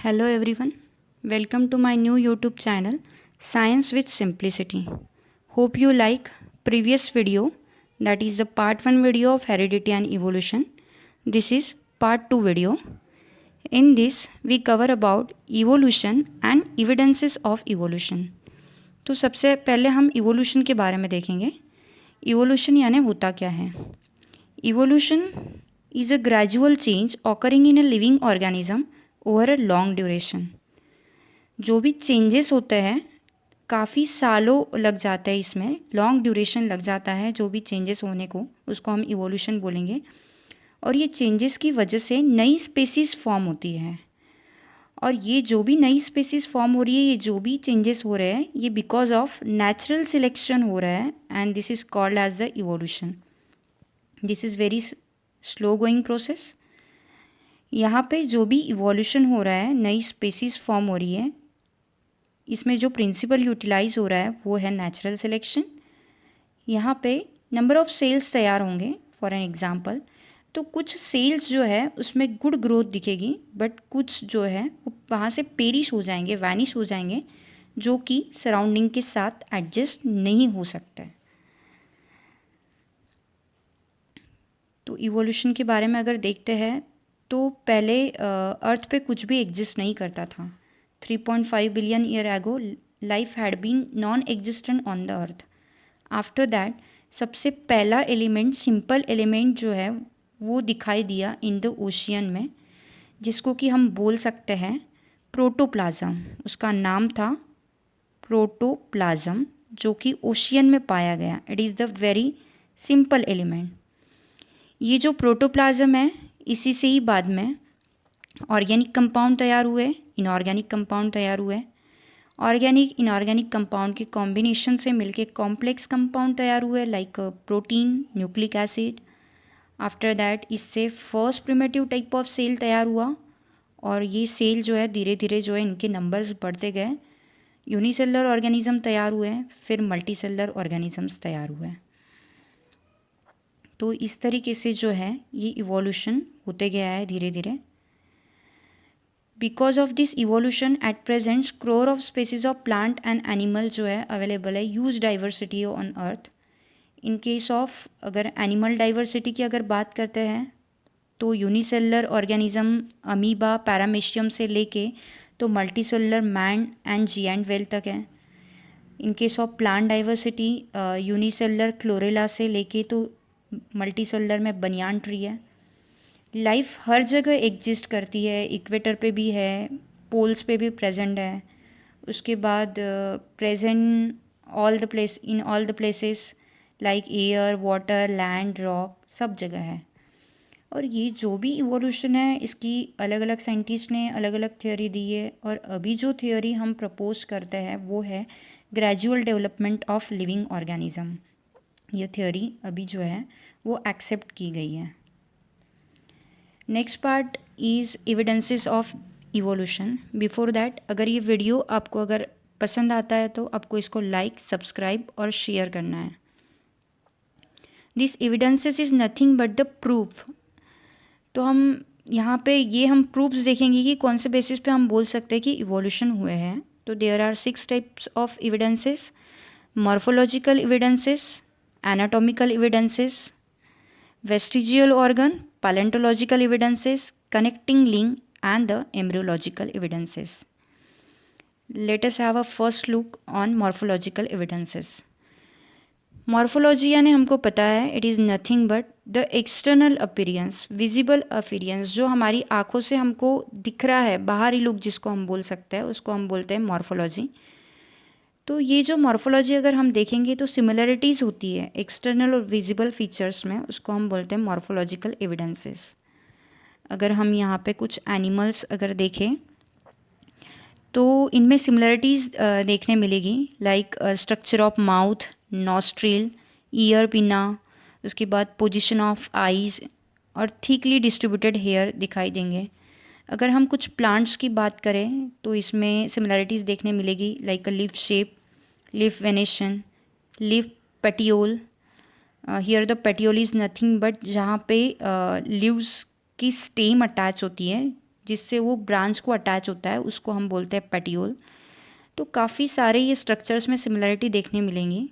Hello everyone, welcome to my new YouTube channel Science with Simplicity. Hope you like previous video, that is the part 1 video of heredity and evolution. This is part 2 video. In this we cover about evolution and evidences of evolution. तो सबसे पहले हम evolution के बारे में देखेंगे. Evolution यानी होता क्या है. Evolution is a gradual change occurring in a living organism over a long duration. जो भी चेंजेस होते हैं काफ़ी सालों लग जाता है, इसमें लॉन्ग ड्यूरेशन लग जाता है जो भी चेंजेस होने को, उसको हम इवोल्यूशन बोलेंगे. और ये चेंजेस की वजह से नई स्पेसीज़ फॉर्म होती है. और ये जो भी नई स्पेसीज़ फॉर्म हो रही है, ये जो भी चेंजेस हो रहे हैं, ये बिकॉज ऑफ नेचुरल सिलेक्शन हो रहा है and this is called as the evolution. This is very slow going process. यहाँ पे जो भी इवोल्यूशन हो रहा है, नई स्पेसीज़ फॉर्म हो रही है, इसमें जो प्रिंसिपल यूटिलाइज हो रहा है वो है नेचुरल सिलेक्शन. यहाँ पे नंबर ऑफ़ सेल्स तैयार होंगे. फॉर एन एग्जांपल, तो कुछ सेल्स जो है उसमें गुड ग्रोथ दिखेगी, बट कुछ जो है वो वहाँ से पेरिश हो जाएंगे, वैनिश हो जाएंगे, जो कि सराउंडिंग के साथ एडजस्ट नहीं हो सकता है. तो इवोल्यूशन के बारे में अगर देखते हैं तो पहले अर्थ पे कुछ भी एग्जिस्ट नहीं करता था. 3.5 billion year ago life had been non existent on the earth. After that सबसे पहला एलिमेंट, सिंपल एलिमेंट जो है वो दिखाई दिया इन द ओशियन में, जिसको कि हम बोल सकते हैं प्रोटोप्लाज्म. उसका नाम था प्रोटोप्लाज्म, जो कि ओशियन में पाया गया. It is the very simple element. ये जो प्रोटोप्लाज्म है, इसी से ही बाद में ऑर्गेनिक कंपाउंड तैयार हुए, इनऑर्गेनिक कंपाउंड तैयार हुए. ऑर्गेनिक इनऑर्गेनिक कंपाउंड के कॉम्बिनेशन से मिलके कॉम्प्लेक्स कंपाउंड तैयार हुए, like protein, nucleic acid. After that इससे first primitive type of cell तैयार हुआ, और ये सेल जो है धीरे धीरे जो है इनके नंबर्स बढ़ते गए. यूनिसेलुलर ऑर्गेनिज्म तैयार हुए, फिर मल्टीसेलुलर ऑर्गेनिजम्स तैयार हुए. तो इस तरीके से जो है ये इवोल्यूशन होते गया है धीरे धीरे. Because of this evolution at present crore of species of plant and animal जो है अवेलेबल है. Huge diversity on earth. In case of अगर एनिमल डाइवर्सिटी की अगर बात करते हैं तो यूनिसेलुलर ऑर्गेनिज्म अमीबा पैरामीशियम से लेके तो मल्टीसेलुलर मैन एंड जिएंट वेल तक है. In case of plant diversity unicellular chlorella से लेके तो मल्टीसेलुलर में बनियान ट्री है. लाइफ हर जगह एग्जिस्ट करती है. इक्वेटर पे भी है, पोल्स पे भी प्रेजेंट है. उसके बाद present in all the places like air, water, land, rock, सब जगह है. और ये जो भी इवोल्यूशन है, इसकी अलग अलग साइंटिस्ट ने अलग अलग थ्योरी दी है. और अभी जो थ्योरी हम प्रपोज करते हैं वो है gradual development of living organism. ये थ्योरी अभी जो है वो एक्सेप्ट की गई है. Next part is evidences of evolution. Before that, अगर ये वीडियो आपको अगर पसंद आता है तो आपको इसको लाइक, सब्सक्राइब और शेयर करना है. This evidences is nothing but the proof. तो हम यहाँ पे ये हम प्रूफ्स देखेंगे कि कौन से बेसिस पे हम बोल सकते हैं कि इवोल्यूशन हुए हैं. तो there are 6 types of evidences: morphological evidences, anatomical evidences, vestigial organ, palaeontological evidences, connecting link and the embryological evidences. Let us have a first look on morphological evidences. Morphology यानी हमको पता है it is nothing but the external appearance, visible appearance, जो हमारी आँखों से हमको दिख रहा है, बाहरी लुक जिसको हम बोल सकते हैं, उसको हम बोलते हैं मॉर्फोलॉजी. तो ये जो मॉर्फोलॉजी अगर हम देखेंगे तो सिमिलरिटीज़ होती है एक्सटर्नल और विजिबल फीचर्स में, उसको हम बोलते हैं मॉर्फोलॉजिकल एविडेंसेस. अगर हम यहाँ पे कुछ एनिमल्स अगर देखें तो इनमें सिमिलरिटीज़ देखने मिलेगी, like structure of mouth, nostril, year पिना, उसके बाद पोजीशन ऑफ आईज़ और थिकली डिस्ट्रीब्यूटेड हेयर दिखाई देंगे. अगर हम कुछ प्लांट्स की बात करें तो इसमें सिमिलरिटीज़ देखने मिलेगी, like a leaf shape, leaf venation, leaf petiole. Here the petiole is nothing but जहाँ पे लीव्स की स्टेम अटैच होती है जिससे वो ब्रांच को अटैच होता है, उसको हम बोलते हैं पेटियोल। तो काफ़ी सारे ये स्ट्रक्चर्स में सिमिलरिटी देखने मिलेंगी।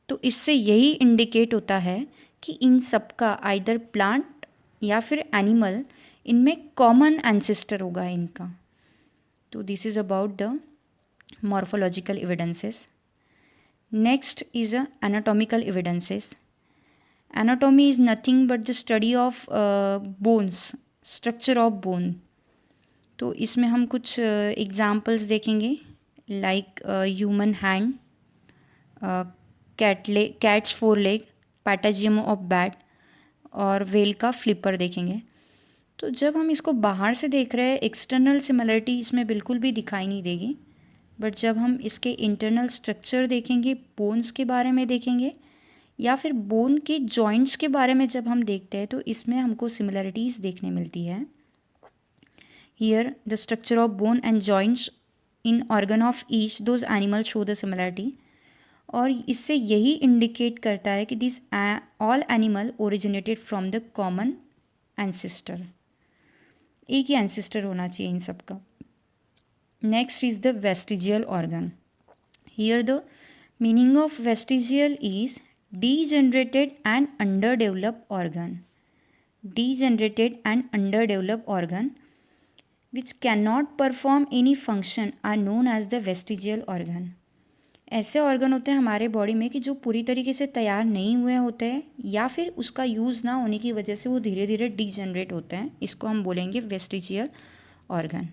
तो इससे यही इंडिकेट होता है कि इन सब का आइदर प्लांट या फिर एनिमल, इनमें कॉमन एंसेस्टर होगा इनका। तो this is about the morphological evidences. Next is anatomical evidences. Anatomy is nothing but the study of bones, structure of bone. तो इसमें हम कुछ एग्जाम्पल्स देखेंगे, like human hand, cats 4 leg, patagium of bat और whale का flipper देखेंगे। तो जब हम इसको बाहर से देख रहे हैं, एक्सटर्नल सिमिलरिटी इसमें बिल्कुल भी दिखाई नहीं देगी, बट जब हम इसके इंटरनल स्ट्रक्चर देखेंगे, बोन्स के बारे में देखेंगे या फिर बोन के जॉइंट्स के बारे में जब हम देखते हैं, तो इसमें हमको सिमिलरिटीज़ देखने मिलती है। Here the structure of bone and joints in organ of each those animal show the similarity. और इससे यही इंडिकेट करता है कि this all animal originated from the common ancestor. एक ही एंसेस्टर होना चाहिए इन सब का। Next is the vestigial organ. Here the meaning of vestigial is degenerated and underdeveloped organ. Degenerated and underdeveloped organ which cannot perform any function are known as the vestigial organ. ऐसे organ होते हैं हमारे body में कि जो पूरी तरीके से तैयार नहीं हुए होते हैं या फिर उसका यूज़ ना होने की वजह से वो धीरे धीरे डीजनरेट होते हैं। इसको हम बोलेंगे वेस्टिजियल ऑर्गन।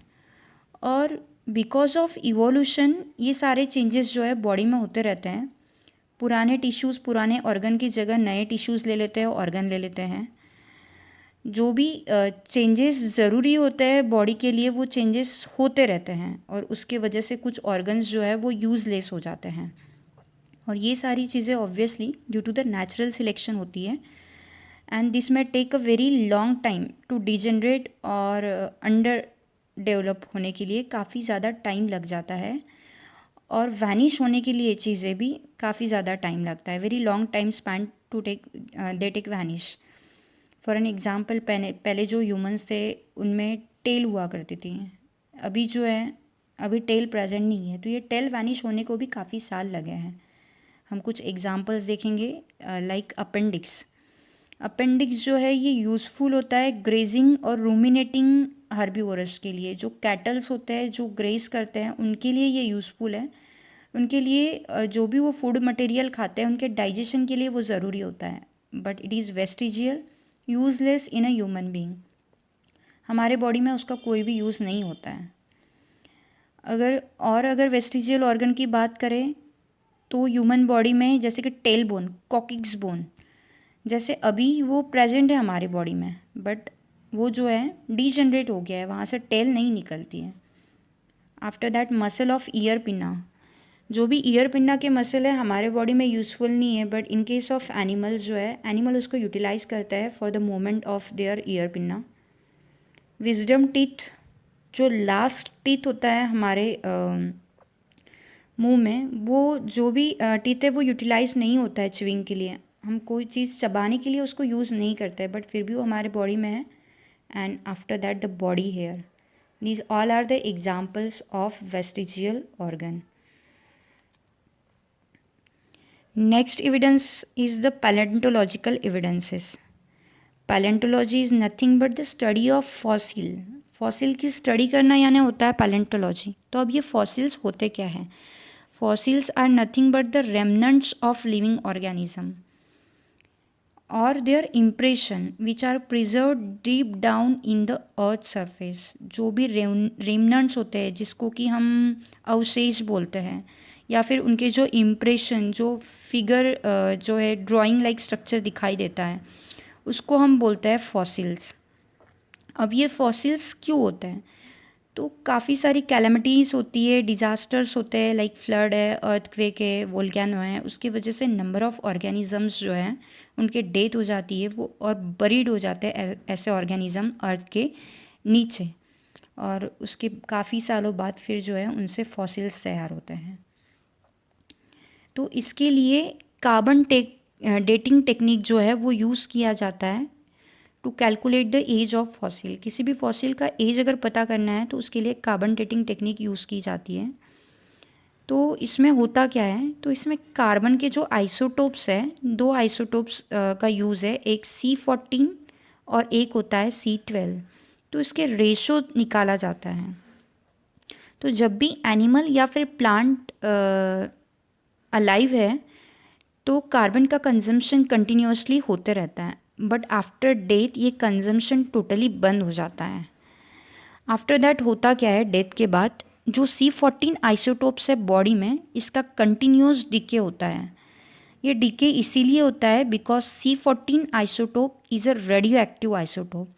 और बिकॉज ऑफ इवोल्यूशन ये सारे चेंजेस जो है बॉडी में होते रहते हैं। पुराने टिश्यूज़, पुराने ऑर्गन की जगह नए टिश्यूज़ ले लेते हैं, ऑर्गन ले लेते हैं। जो भी चेंजेस ज़रूरी होते हैं बॉडी के लिए, वो चेंजेस होते रहते हैं और उसके वजह से कुछ ऑर्गन्स जो है वो यूज़लेस हो जाते हैं। और ये सारी चीज़ें obviously due to the natural selection होती है, एंड दिस में take a very long time to degenerate और अंडर डेवलप होने के लिए काफ़ी ज़्यादा टाइम लग जाता है, और वैनिश होने के लिए चीज़ें भी काफ़ी ज़्यादा टाइम लगता है। Very long time span to take they take vanish. For an example, पहले जो ह्यूमंस थे उनमें टेल हुआ करती थी, अभी जो है अभी टेल प्रेजेंट नहीं है, तो ये टेल वैनिश होने को भी काफ़ी साल लगे हैं। हम कुछ एग्जांपल्स देखेंगे, लाइक अपेंडिक्स। अपेंडिक्स जो है ये यूज़फुल होता है ग्रेजिंग और रूमिनेटिंग हर्बीवोरस के लिए। जो कैटल्स होते हैं जो ग्रेज करते हैं उनके लिए ये यूज़फुल है। उनके लिए जो भी वो फूड मटेरियल खाते हैं उनके डाइजेशन के लिए वो ज़रूरी होता है, but it is vestigial, useless in a human being. हमारे बॉडी में उसका कोई भी यूज़ नहीं होता है। अगर वेस्टिजियल ऑर्गन की बात करें तो ह्यूमन बॉडी में जैसे कि टेल बोन, कॉकिक्स बोन, जैसे अभी वो प्रेजेंट है हमारी बॉडी में, बट वो जो है डीजनरेट हो गया है, वहाँ से टेल नहीं निकलती है। After that muscle of ear pinna, जो भी ईयर पिन्ना के मसल है हमारे बॉडी में यूज़फुल नहीं है, but in case of animals जो है एनिमल उसको यूटिलाइज करता है for the movement of their ear pinna. Wisdom teeth, जो लास्ट टीथ होता है हमारे मुंह में, वो जो भी टीथ है वो यूटिलाइज नहीं होता है च्युइंग के लिए। हम कोई चीज़ चबाने के लिए उसको यूज़ नहीं करते, बट फिर भी वो हमारे बॉडी में है। And after that the body hair, these all are the examples of vestigial organ. Next evidence is the palaeontological evidences. Palaeontology is nothing but the study of fossil. Fossil की study करना यानी होता है palaeontology. तो अब ये fossils होते क्या हैं? Fossils are nothing but the remnants of living organism और their impression which are preserve deep down in the earth surface. जो भी रेमनंट्स होते हैं जिसको कि हम अवशेष बोलते हैं, या फिर उनके जो इम्प्रेशन, जो फिगर जो है ड्राइंग लाइक स्ट्रक्चर दिखाई देता है, उसको हम बोलते हैं फॉसिल्स। अब ये फॉसिल्स क्यों होते हैं? तो काफ़ी सारी कैलेमिटीज़ होती है, डिज़ास्टर्स होते हैं, लाइक फ्लड है, अर्थक्वेक है, वोल्केनो है, उसकी वजह से नंबर ऑफ ऑर्गेनिजम्स जो हैं उनके डेथ हो जाती है, वो और बरीड हो जाते हैं ऐसे ऑर्गेनिज़म अर्थ के नीचे, और उसके काफ़ी सालों बाद फिर जो है उनसे फॉसिल्स तैयार होते हैं। तो इसके लिए कार्बन डेटिंग टेक्निक जो है वो यूज़ किया जाता है to calculate the age of fossil. किसी भी फॉसिल का एज अगर पता करना है तो उसके लिए कार्बन डेटिंग टेक्निक यूज़ की जाती है। तो इसमें होता क्या है, तो इसमें कार्बन के जो आइसोटोप्स है, दो आइसोटोप्स का यूज़ है, एक C14 और एक होता है C12। तो इसके रेशो निकाला जाता है। तो जब भी एनिमल या फिर प्लांट अलाइव है तो कार्बन का कंजम्पशन कंटिन्यूसली होते रहता है, बट आफ्टर डेथ ये कंजम्पशन टोटली बंद हो जाता है। आफ्टर दैट होता क्या है, डेथ के बाद जो C14 आइसोटोप्स है बॉडी में, इसका कंटिन्यूस डिके होता है। ये डिके इसीलिए होता है because C14 isotope is a radio active isotope.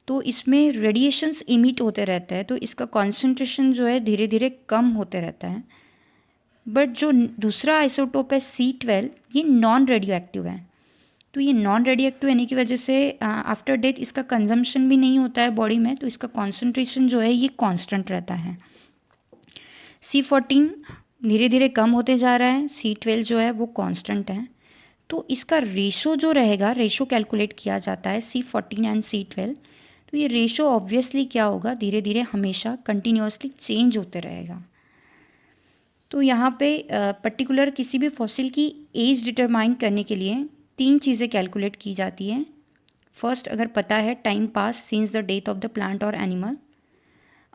तो इसमें रेडिएशंस इमिट होते रहते हैं, तो इसका कॉन्सेंट्रेशन जो है धीरे धीरे कम होते रहता है। बट जो दूसरा आइसोटोप है C12, ये नॉन रेडियो एक्टिव है। तो ये नॉन रेडियो एक्टिव होने की वजह से आफ्टर डेथ इसका कंजम्पशन भी नहीं होता है बॉडी में, तो इसका कॉन्सेंट्रेशन जो है ये कांस्टेंट रहता है। C14 धीरे धीरे कम होते जा रहा है, C12 जो है वो कांस्टेंट है। तो इसका रेशो जो रहेगा, रेशो कैलकुलेट किया जाता है C14 एंड C12। तो ये रेशो ऑब्वियसली क्या होगा, धीरे धीरे हमेशा कंटिन्यूसली चेंज होते रहेगा। तो यहाँ पे पर्टिकुलर किसी भी फॉसिल की एज डिटरमाइन करने के लिए तीन चीज़ें कैलकुलेट की जाती हैं। फर्स्ट, अगर पता है time pass since the death of the plant और animal.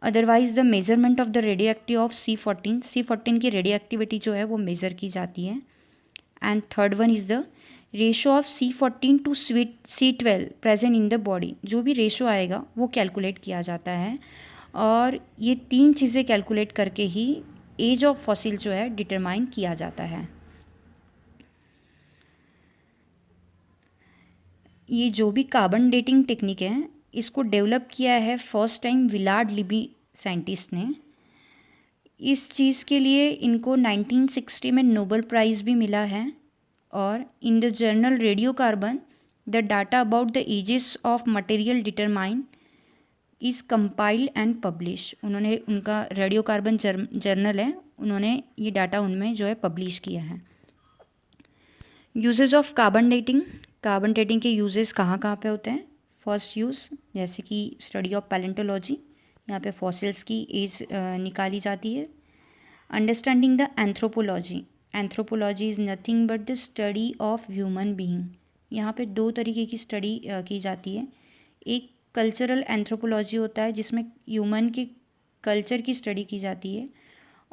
Otherwise the measurement of the radio active of C14 की रेडियो एक्टिविटी जो है वो मेज़र की जाती है। And third one is the ratio of C14 to C12 present in the body. जो भी रेशो आएगा वो कैलकुलेट किया जाता है, और ये तीन चीज़ें कैलकुलेट करके ही एज ऑफ फॉसिल जो है डिटरमाइन किया जाता है। ये जो भी कार्बन डेटिंग टेक्निक है, इसको डेवलप किया है first time Willard Libby scientist ने। इस चीज़ के लिए इनको 1960 में नोबेल प्राइज़ भी मिला है। और in the journal radio carbon the data about the ages of material determine is compiled and publish. उन्होंने, उनका रेडियो कार्बन जर्नल है, उन्होंने ये डाटा उनमें जो है पब्लिश किया है। यूजेस ऑफ कार्बन डेटिंग के यूजेस कहाँ कहाँ पे होते हैं। फर्स्ट यूज़ जैसे कि स्टडी ऑफ पैलेंटोलॉजी, यहाँ पे फॉसिल्स की एज निकाली जाती है। Understanding the anthropology is nothing but the study of human being. यहाँ पे दो तरीके की स्टडी की जाती है। एक कल्चरल एंथ्रोपोलॉजी होता है जिसमें ह्यूमन के कल्चर की स्टडी की जाती है,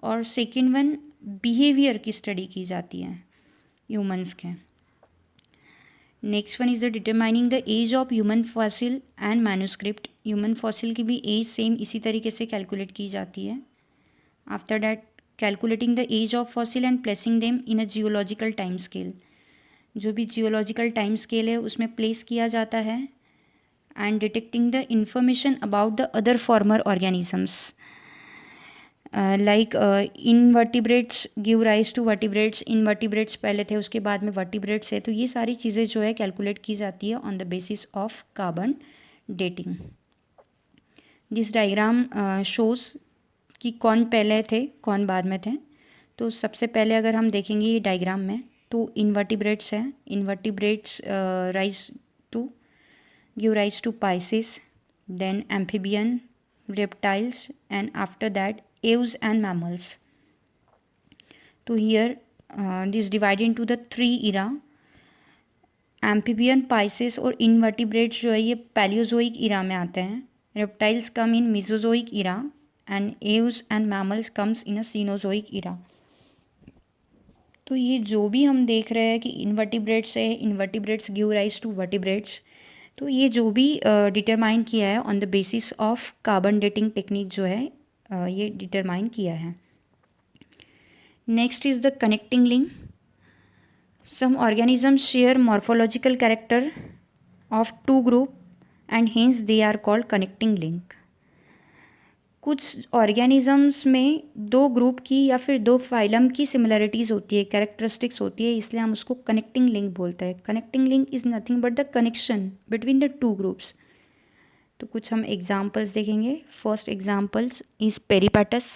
और सेकेंड वन बिहेवियर की स्टडी की जाती है ह्यूमंस के। Next one is the determining the age of human fossil and manuscript. Human fossil की भी एज सेम इसी तरीके से कैलकुलेट की जाती है। After that calculating the age of fossil and placing them in a geological time scale. जो भी जियोलॉजिकल टाइम स्केल है उसमें प्लेस किया जाता है। And detecting the information about the other former organisms like invertebrates give rise to vertebrates. Invertebrates पहले थे, उसके बाद में वर्टिब्रेट्स है। तो ये सारी चीज़ें जो है कैलकुलेट की जाती है on the basis of carbon dating. This diagram shows कि कौन पहले थे कौन बाद में थे। तो सबसे पहले अगर हम देखेंगे ये डायग्राम में, तो इनवर्टिब्रेट्स है। Invertebrates give rise to pisces, then amphibian, reptiles, and after that aves and mammals. So here this divided into the three era. Amphibian, pisces और इनवर्टिब्रेट्स जो है ये पैलियोजोइक इरा में आते हैं। Reptiles come in Mesozoic era and aves and mammals comes in a Cenozoic era. तो ये जो भी हम देख रहे हैं कि इनवर्टिब्रेट्स है, invertebrates give rise to vertebrates, तो ये जो भी डिटरमाइन किया है on the basis of carbon dating technique जो है ये डिटरमाइन किया है। Next is the connecting link. Some organisms share morphological character of two group and hence they are called connecting link. कुछ ऑर्गेनिजम्स में दो ग्रुप की या फिर दो फाइलम की सिमिलरिटीज़ होती है, कैरेक्टरिस्टिक्स होती है, इसलिए हम उसको कनेक्टिंग लिंक बोलते हैं। Connecting link is nothing but the connection between the two groups. तो कुछ हम एग्जाम्पल्स देखेंगे। First examples is Peripatus.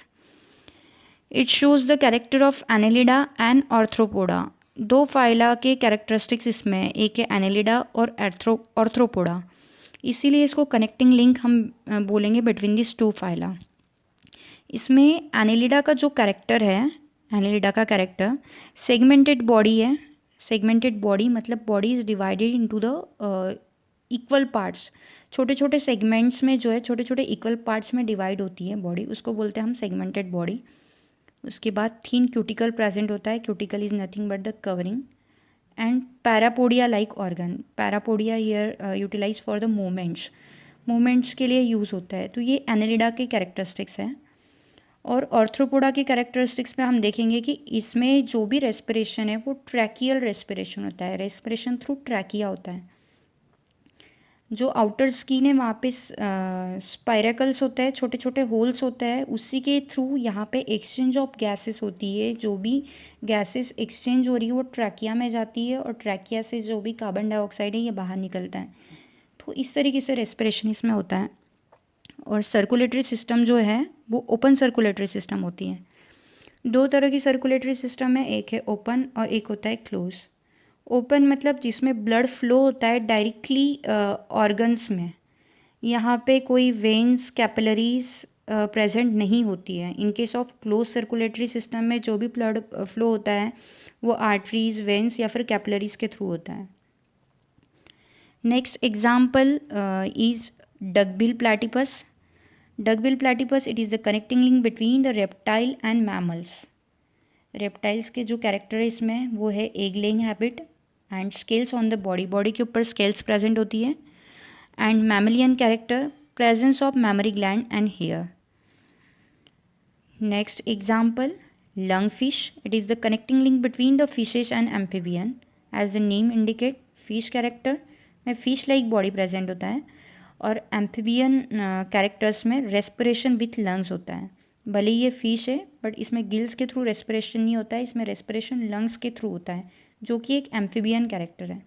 It shows the character of Annelida and Arthropoda. दो फाइला के कैरेक्टरिस्टिक्स इसमें, एक है एनेलिडा और आर्थ्रोपोडा। इसीलिए इसको कनेक्टिंग लिंक हम बोलेंगे बिटवीन दिस टू फाइला। इसमें एनेलिडा का जो कैरेक्टर है, एनेलिडा का कैरेक्टर सेगमेंटेड बॉडी है। सेगमेंटेड बॉडी मतलब body is divided into the equal parts. छोटे छोटे सेगमेंट्स में जो है, छोटे छोटे इक्वल पार्ट्स में डिवाइड होती है बॉडी, उसको बोलते हैं हम सेगमेंटेड बॉडी। उसके बाद थीन क्यूटिकल प्रेजेंट होता है। Cuticle is nothing but the covering. And parapodia like organ. Parapodia here utilize for the movements के लिए यूज़ होता है। तो ये एनेलिडा के कैरेक्टरिस्टिक्स हैं। और ऑर्थ्रोपोडा के कैरेक्टरिस्टिक्स में हम देखेंगे कि इसमें जो भी रेस्पिरेशन है वो ट्रैकियल रेस्पिरेशन होता है। रेस्पिरेशन थ्रू ट्रैकिया होता है। जो आउटर स्किन है वहाँ पे स्पाइरेकल्स होता है, छोटे छोटे होल्स होता है, उसी के थ्रू यहाँ पे एक्सचेंज ऑफ गैसेस होती है। जो भी गैसेस एक्सचेंज हो रही है वो ट्रैकिया में जाती है, और ट्रैकिया से जो भी कार्बन डाइऑक्साइड है ये बाहर निकलता है। तो इस तरीके से रेस्पिरेशन इसमें होता है। और सर्कुलेटरी सिस्टम जो है वो ओपन सर्कुलेटरी सिस्टम होती है। दो तरह की सर्कुलेटरी सिस्टम है, एक है ओपन और एक होता है क्लोज। ओपन मतलब जिसमें ब्लड फ्लो होता है डायरेक्टली ऑर्गन्स में। यहाँ पे कोई वेन्स कैपिलरीज प्रेजेंट नहीं होती है। In case of close circulatory system में जो भी ब्लड फ्लो होता है वो आर्टरीज, वेन्स या फिर कैपिलरीज के थ्रू होता है। Next example is duckbill platypus. Duckbill platypus, it is the connecting link between the reptile and mammals. Reptiles के जो कैरेक्टर है इसमें वो है egg laying habit and scales on the body. Body के ऊपर स्केल्स प्रेजेंट होती है। And mammalian character, presence of mammary gland and hair. Next example lung fish. It is the connecting link between the fishes and amphibian. As the name indicate, fish character में fish like body present होता है, और amphibian characters में respiration with lungs होता है। भले ये fish है बट इसमें गिल्स के थ्रू रेस्पिरेशन नहीं होता है, इसमें रेस्पिरेशन लंग्स के थ्रू होता है, जो कि एक एम्फीबियन कैरेक्टर है।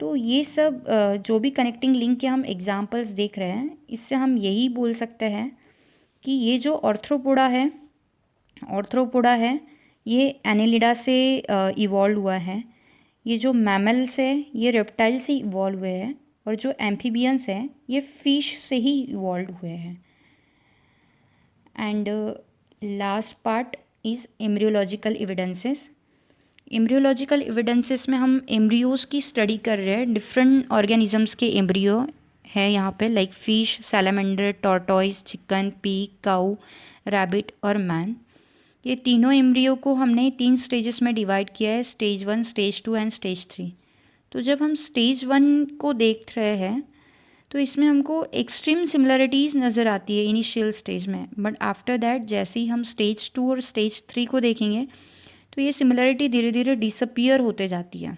तो ये सब जो भी कनेक्टिंग लिंक के हम एग्जांपल्स देख रहे हैं, इससे हम यही बोल सकते हैं कि ये जो ऑर्थ्रोपोडा है ये एनेलिडा से इवॉल्व हुआ है। ये जो मैमल्स है ये रेप्टाइल से इवॉल्व हुए हैं, और जो एम्फीबियंस हैं ये फिश से ही इवॉल्व हुए हैं। And last part is embryological evidences. Embryological evidences में हम एम्ब्रियोज़ की स्टडी कर रहे हैं। डिफरेंट ऑर्गेनिजम्स के एम्ब्रियो है यहाँ पे, like fish, salamander, tortoise, chicken, pig, cow, rabbit और मैन। ये तीनों एम्ब्रियो को हमने 3 स्टेजेस में डिवाइड किया है, स्टेज 1, स्टेज 2 एंड स्टेज 3। तो जब हम स्टेज 1 को देख रहे हैं तो इसमें हमको एक्सट्रीम सिमिलरिटीज़ नज़र आती है इनिशियल स्टेज में, बट आफ्टर दैट जैसे ही हम स्टेज 2 और स्टेज 3 को देखेंगे तो ये सिमिलरिटी धीरे धीरे डिसअपियर होते जाती है।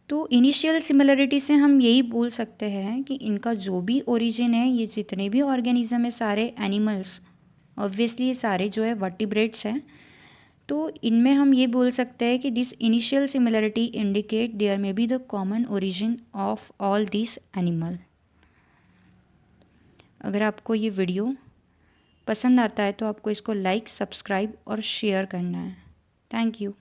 तो इनिशियल सिमिलरिटी से हम यही बोल सकते हैं कि इनका जो भी ओरिजिन है, ये जितने भी ऑर्गेनिज्म है सारे एनिमल्स, ऑब्वियसली ये सारे जो है वर्टिब्रेट्स हैं, तो इनमें हम ये बोल सकते हैं कि this initial similarity indicate there may be the common origin of all this animal. अगर आपको ये वीडियो पसंद आता है तो आपको इसको लाइक, सब्सक्राइब और शेयर करना है। Thank you.